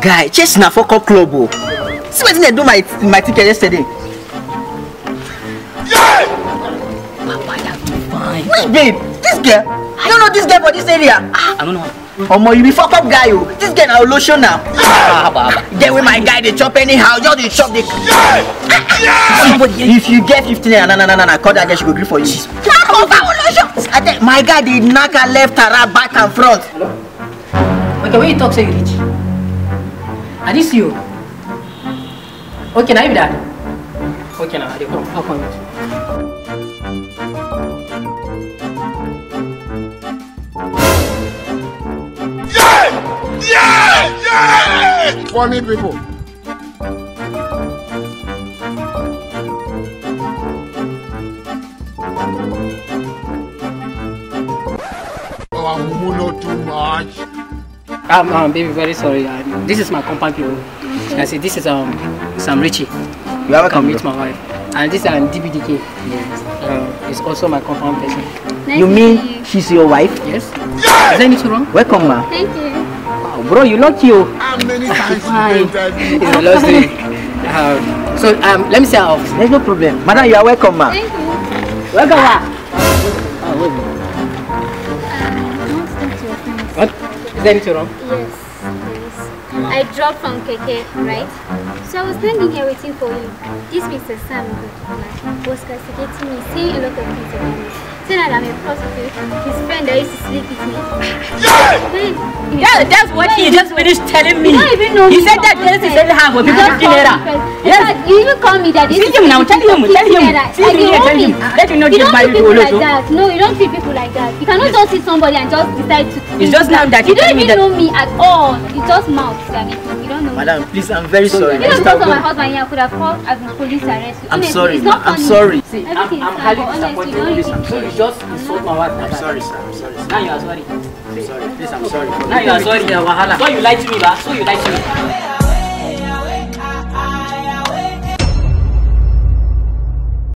Guy, chase na for club. Oh. See what they do my ticket yesterday. Yeah! Papa, you're too fine. Which babe? This girl? I don't know this girl for this area. I don't know. Omo, you be fuck up guy, oh. This girl now lotion now. Get with my guy, they chop anyhow. Just they chop the. Somebody, if you get 15, nah, call that girl, she go gree for you. I think my guy did knock her left, her right, back and front. Hello? Okay, when you talk, say you reach. And this you. Okay, now you be that. Okay, now they come. I'll come with you. Yeah! Funny people. Oh, I'm not too much. Baby, very sorry. This is my compound people. I see this is Sam Richie. You are welcome. Meet my wife. And this is DBDK. Yes. It's also my compound person. Nice you mean she's your wife? Yes. Is there anything wrong? Welcome, ma. Thank you. Wow, bro, you lucky. How many times you It's a lost day. So let me see our office. There's no problem. Madam, you are welcome, ma. Thank you. Welcome, ma. I want to talk to your friend. What? Is there anything wrong? Yes. I dropped from Keke, right? So I was standing here waiting for you. This Mr. Sam was castigating me, saying a lot of things about me. Saying that I'm a prostitute, his friend that used to sleep with me. Yeah, that's what he just finished telling me. You don't even know he me. said that this is half of 15 naira. Yes. You even call me that this See him now, tell him. Let you know you don't married treat people like Olojo. that. No, you don't treat people like that. You cannot just see somebody and just decide to. It's just now that you don't even know me at all. You just mouth. You don't know me. Madam, please, I'm very sorry. You know, because of my husband here, I could have called as a police arrest. I'm sorry, it's not I'm funny. sorry. See, I'm highly disappointed in this. I'm sorry. You just insult my wife. I'm sorry, sir. I'm sorry, sir. Now you are sorry. I'm sorry. Please, I'm sorry. Now you are sorry. So you lied to me, ba? So you lied to me.